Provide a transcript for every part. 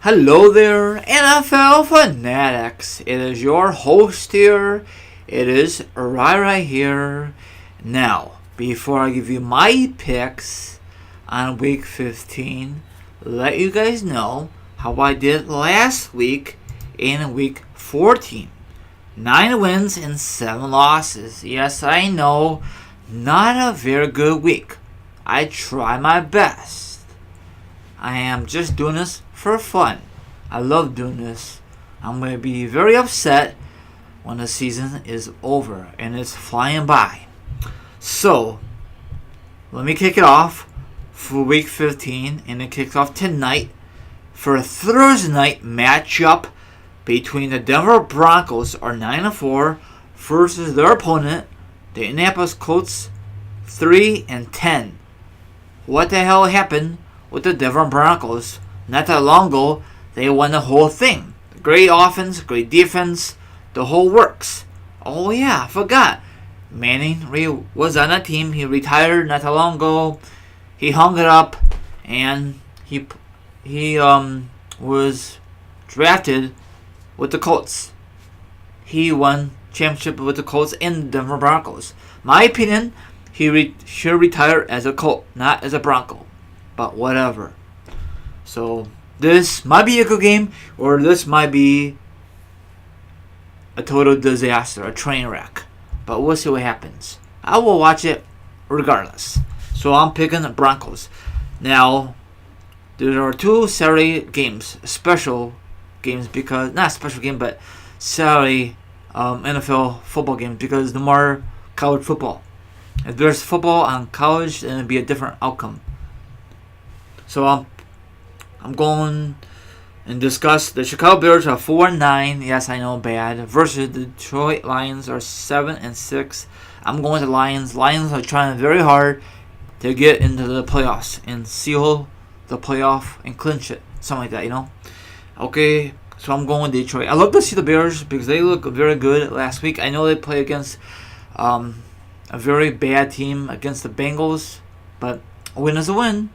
Hello there, NFL Fanatics. It is your host here. It is Ryry here. Now, before I give you my picks on week 15, let you guys know how I did last week in week 14. 9 wins and 7 losses. Yes, I know, not a very good week. I try my best. I am just doing this for fun. I love doing this. I'm going to be very upset when the season is over and it's flying by. So, let me kick it off for week 15, and it kicks off tonight for a Thursday night matchup between the Denver Broncos, are 9-4, versus their opponent, the Indianapolis Colts, 3-10. What the hell happened with the Denver Broncos? Not that long ago, they won the whole thing. Great offense, great defense, the whole works. Oh yeah, I forgot. Manning was on that team. He retired not that long ago. He hung it up, and he was drafted with the Colts. He won championship with the Colts and the Denver Broncos. My opinion, he should retire as a Colt, not as a Bronco. But whatever. So this might be a good game, or this might be a total disaster, a train wreck. But we'll see what happens. I will watch it regardless. So I'm picking the Broncos. Now, there are 2 Saturday games, special games, because not special game, but Saturday NFL football games, because no more college football. If there's football on college, then it'd be a different outcome. So I'm going and discuss the Chicago Bears are 4-9. Yes, I know, bad. Versus the Detroit Lions are 7-6. I'm going with the Lions. Lions are trying very hard to get into the playoffs and seal the playoff and clinch it, something like that, you know. Okay, so I'm going with Detroit. I love to see the Bears because they look very good last week. I know they play against a very bad team against the Bengals, but a win is a win.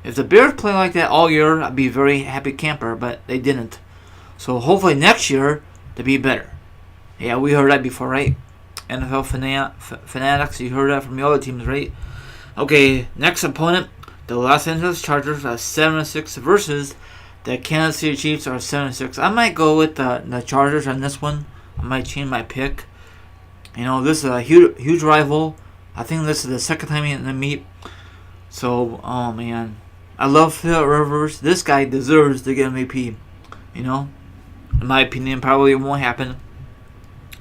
If the Bears play like that all year, I'd be a very happy camper, but they didn't. So hopefully next year, they'll be better. Yeah, we heard that before, right? NFL Fanatics, you heard that from the other teams, right? Okay, next opponent, the Los Angeles Chargers are 7-6 versus the Kansas City Chiefs are 7-6. I might go with the Chargers on this one. I might change my pick. You know, this is a huge rival. I think this is the second time they meet. So, oh man, I love Phil Rivers. This guy deserves to get MVP. You know, in my opinion, probably won't happen.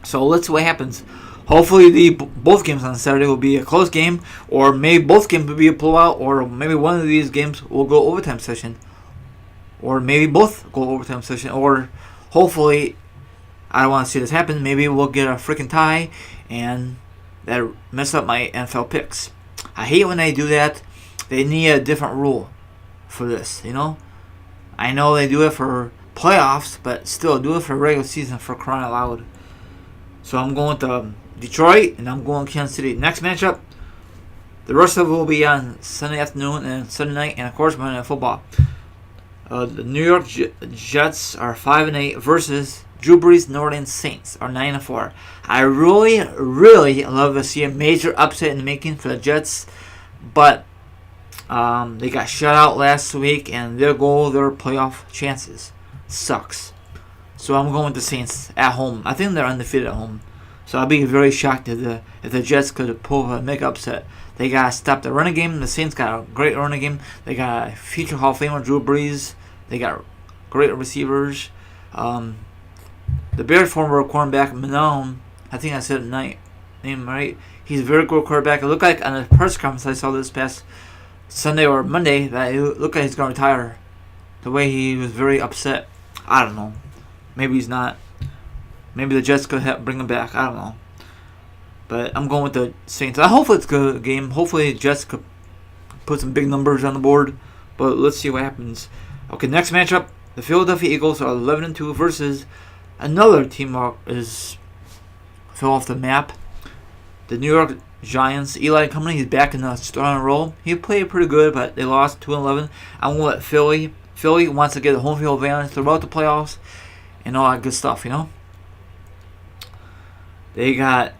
So let's see what happens. Hopefully, both games on Saturday will be a close game, or maybe both games will be a blowout, or maybe one of these games will go overtime session, or maybe both go overtime session, or hopefully, I don't want to see this happen. Maybe we'll get a freaking tie, and that mess up my NFL picks. I hate when they do that. They need a different rule for this, you know? I know they do it for playoffs, but still, do it for regular season, for crying out loud. So I'm going with Detroit, and I'm going with Kansas City. Next matchup, the rest of it will be on Sunday afternoon and Sunday night, and of course, Monday Night Football. The New York Jets are 5-8 versus Drew Brees' New Orleans Saints are 9-4. I really love to see a major upset in the making for the Jets, but they got shut out last week, and their playoff chances sucks. So I'm going with the Saints at home. I think they're undefeated at home. So I'd be very shocked if the Jets could pull a mega upset. They got to stop the running game. The Saints got a great running game. They got a future Hall of Famer, Drew Brees. They got great receivers. The Bears former cornerback, Manon, I think I said the name right. He's a very good quarterback. It looked like on the press conference I saw this past Sunday or Monday that it looked like he's going to retire. The way he was very upset. I don't know. Maybe he's not. Maybe the Jets could bring him back. I don't know. But I'm going with the Saints. Hopefully it's a good game. Hopefully the Jets could put some big numbers on the board. But let's see what happens. Okay, next matchup. The Philadelphia Eagles are 11-2 versus another team that is fell off the map. The New York Giants. Eli Company, he's back in the starting role. He played pretty good, but they lost 2-11. I'm going with Philly Philly wants to get a home field advantage throughout the playoffs and all that good stuff. They got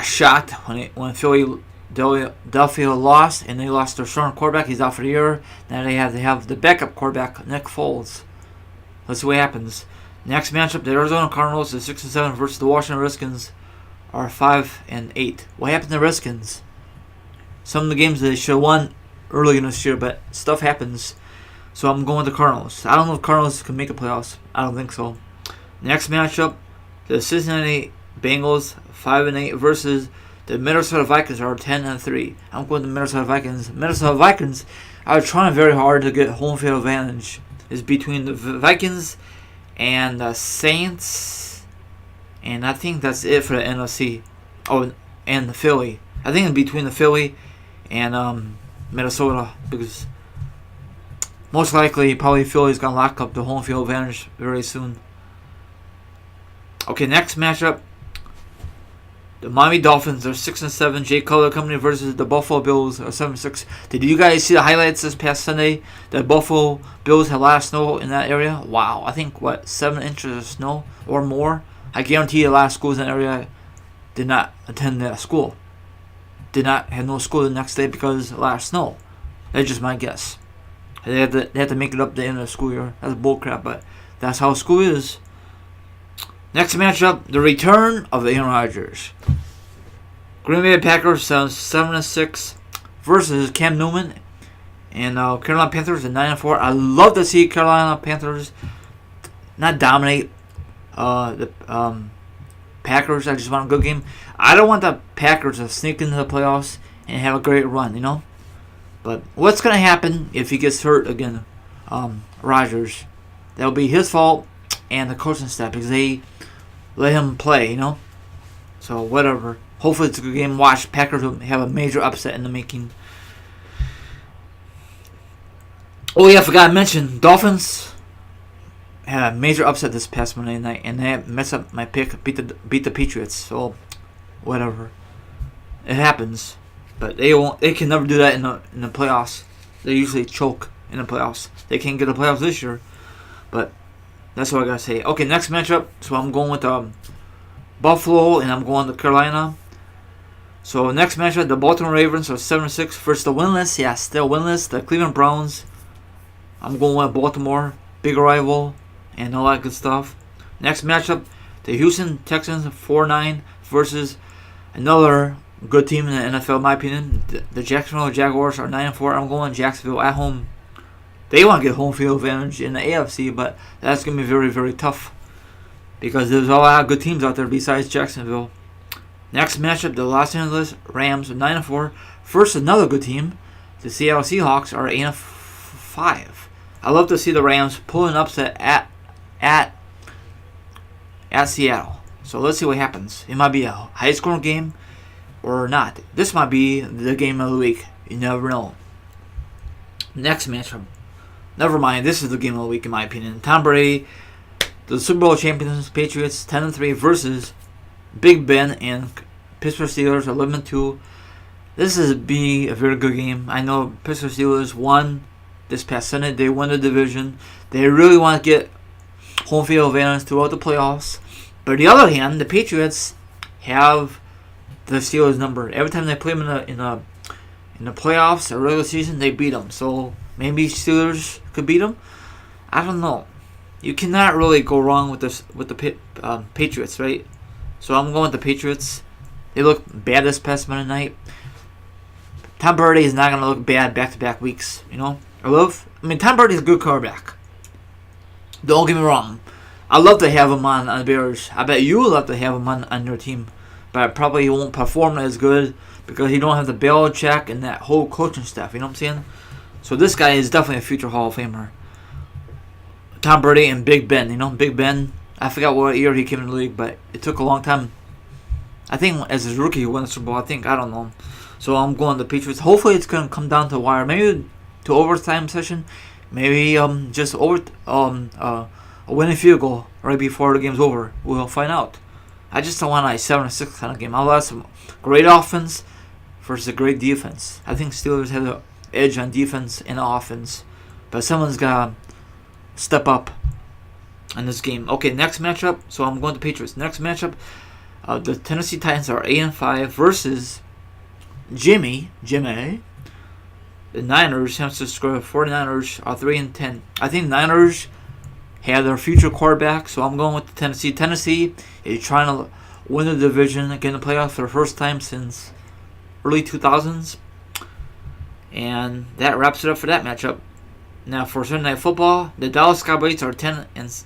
shocked when Philadelphia lost, and they lost their starting quarterback. He's out for the year. Now they have the backup quarterback, Nick Foles. Let's see what happens. Next matchup, the Arizona Cardinals is 6-7 versus the Washington Redskins are 5-8. What happened to the Redskins? Some of the games they should have won early in this year, but stuff happens. So I'm going with the Cardinals. I don't know if Cardinals can make the playoffs. I don't think so. Next matchup, the Cincinnati Bengals 5-8 versus the Minnesota Vikings are 10-3. I'm going with the Minnesota Vikings. Minnesota Vikings are trying very hard to get home field advantage. It's between the Vikings and the Saints, and I think that's it for the NFC. Oh, and the Philly. I think it's between the Philly and Minnesota, because most likely probably Philly's gonna lock up the home field advantage very soon. Okay, next matchup. The Miami Dolphins are 6-7. Jay Cutler Company versus the Buffalo Bills are 7-6. Did you guys see the highlights this past Sunday? The Buffalo Bills had a lot of snow in that area. Wow, I think 7 inches of snow or more. I guarantee a lot of schools in that area did not attend that school. Did not have no school the next day because of a lot of snow. That's just my guess. They had to make it up the end of the school year. That's bullcrap, but that's how school is. Next matchup, the return of Aaron Rodgers. Green Bay Packers 7-6 versus Cam Newton and Carolina Panthers at 9-4. I love to see Carolina Panthers not dominate the Packers. I just want a good game. I don't want the Packers to sneak into the playoffs and have a great run, But what's going to happen if he gets hurt again, Rodgers? That'll be his fault and the coaching staff, because they let him play, So whatever. Hopefully it's a good game. Watch. Packers will have a major upset in the making. Oh yeah, I forgot to mention, Dolphins had a major upset this past Monday night, and they messed up my pick. Beat the Patriots. So whatever. It happens, but they can never do that in the playoffs. They usually choke in the playoffs. They can't get the playoffs this year, but that's what I gotta say. Okay, next matchup. So I'm going with Buffalo, and I'm going to Carolina. So next matchup, the Baltimore Ravens are 7-6 versus the winless. Yeah, still winless. The Cleveland Browns. I'm going with Baltimore, big rival, and all that good stuff. Next matchup, the Houston Texans 4-9 versus another good team in the NFL, in my opinion. The Jacksonville Jaguars are 9-4. I'm going Jacksonville at home. They want to get home field advantage in the AFC, but that's going to be very, very tough because there's a lot of good teams out there besides Jacksonville. Next matchup, the Los Angeles Rams are 9-4. First, another good team. The Seattle Seahawks are 8-5. I love to see the Rams pull an upset at Seattle. So let's see what happens. It might be a high-scoring game or not. This might be the game of the week. You never know. Next matchup. Never mind, this is the game of the week in my opinion. Tom Brady, the Super Bowl champions, Patriots 10-3 versus Big Ben and Pittsburgh Steelers 11-2. This is be a very good game. I know Pittsburgh Steelers won this past Sunday. They won the division. They really want to get home field advantage throughout the playoffs. But on the other hand, the Patriots have the Steelers number. Every time they play them in the playoffs or regular season, they beat them. So maybe Steelers could beat them. I don't know. You cannot really go wrong with the Patriots, right? So I'm going with the Patriots. They look bad this past Monday night. Tom Brady is not going to look bad back-to-back weeks, Tom Brady is a good quarterback. Don't get me wrong. I'd love to have him on the Bears. I bet you would love to have him on your team. But probably he won't perform as good because he don't have the Belichick and that whole coaching staff, you know what I'm saying? So this guy is definitely a future Hall of Famer. Tom Brady and Big Ben, Big Ben. I forgot what year he came in the league, but it took a long time. I think as his rookie he won the Super Bowl. I don't know. So I'm going to the Patriots. Hopefully it's gonna come down to the wire. Maybe to overtime session. Maybe just a winning field goal right before the game's over. We'll find out. I just don't want a 7-6 kind of game. I'll have some great offense versus a great defense. I think Steelers have the edge on defense and offense, but someone's got to step up in this game. Okay, next matchup. So I'm going to Patriots. Next matchup, the Tennessee Titans are 8-5 versus Jimmy. The Niners, San Francisco 49ers are 3-10. I think Niners have their future quarterback, so I'm going with the Tennessee. Tennessee is trying to win the division, get in the playoffs for the first time since early 2000s. And that wraps it up for that matchup. Now for Sunday Night Football, the Dallas Cowboys are 10-6.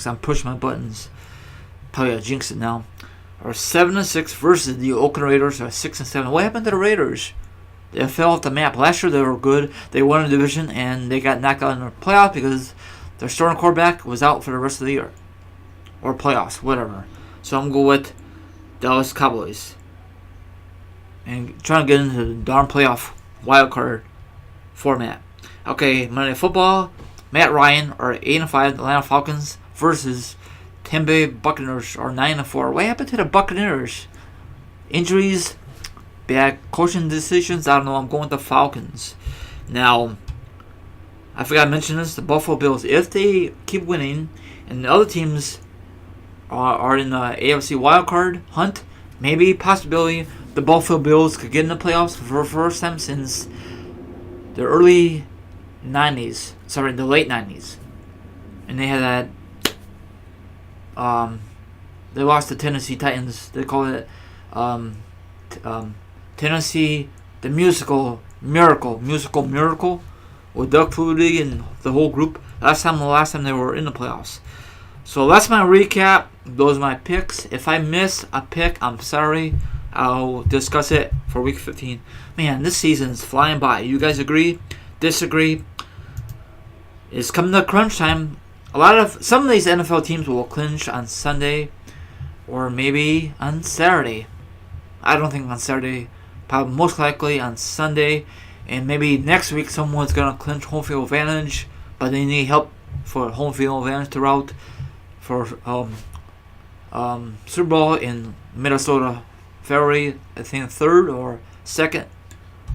I'm pushing my buttons. Probably gotta jinx it now. Are 7-6 versus the Oakland Raiders are 6-7. What happened to the Raiders? They fell off the map. Last year they were good. They won the division and they got knocked out in the playoffs because their starting quarterback was out for the rest of the year. Or playoffs, whatever. So I'm going with Dallas Cowboys. And trying to get into the darn playoff wildcard format. Okay, Monday Night Football. Matt Ryan are 8-5. Atlanta Falcons versus Tampa Bay Buccaneers are 9-4. What happened to the Buccaneers? Injuries, bad coaching decisions. I don't know. I'm going with the Falcons. Now, I forgot to mention this. The Buffalo Bills, if they keep winning and the other teams are in the AFC wildcard hunt, maybe possibility the Buffalo Bills could get in the playoffs for the first time since the early 90s. Sorry, the late 90s. And they had that. They lost to Tennessee Titans. They call it Tennessee the Musical Miracle with Doug Flutie and the whole group. The last time they were in the playoffs. So that's my recap. Those are my picks. If I miss a pick, I'm sorry. I'll discuss it for week 15. Man, this season's flying by. You guys agree? Disagree? It's coming to crunch time. Some of these NFL teams will clinch on Sunday or maybe on Saturday. I don't think on Saturday. Probably most likely on Sunday. And maybe next week someone's going to clinch home field advantage. But they need help for home field advantage throughout for Super Bowl in Minnesota. February, I think 3rd or 2nd,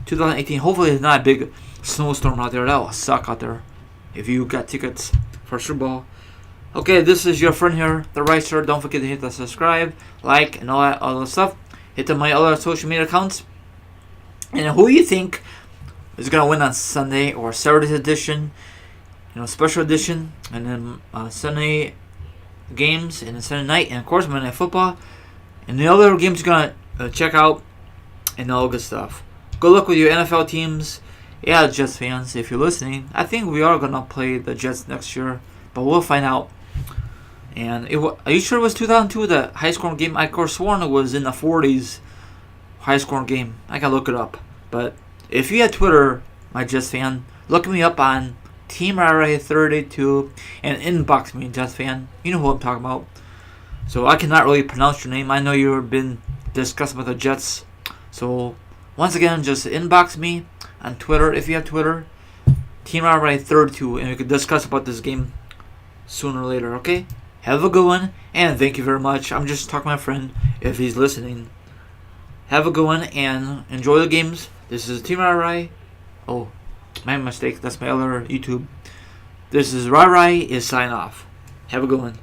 2018. Hopefully it's not a big snowstorm out there. That will suck out there if you got tickets for Super Bowl. Okay, this is your friend here, the Right Sir. Don't forget to hit the subscribe, like, and all that other stuff. Hit my other social media accounts. And who you think is going to win on Sunday or Saturday's edition, special edition, and then Sunday games, and then Sunday night, and of course Monday Night Football. And the other games you're going to check out and all good stuff. Good luck with your NFL teams. Yeah, Jets fans, if you're listening, I think we are going to play the Jets next year. But we'll find out. And are you sure it was 2002, the high-scoring game? I could have sworn it was in the 40s high-scoring game. I got to look it up. But if you have Twitter, my Jets fan, look me up on teamryry32 and inbox me, Jets fan. You know who I'm talking about. So I cannot really pronounce your name. I know you've been discussing with the Jets. So once again, just inbox me on Twitter if you have Twitter. teamryry32, and we can discuss about this game sooner or later. Okay? Have a good one, and thank you very much. I'm just talking to my friend if he's listening. Have a good one and enjoy the games. This is teamryry. Oh, my mistake. That's my other YouTube. This is Ryry is sign off. Have a good one.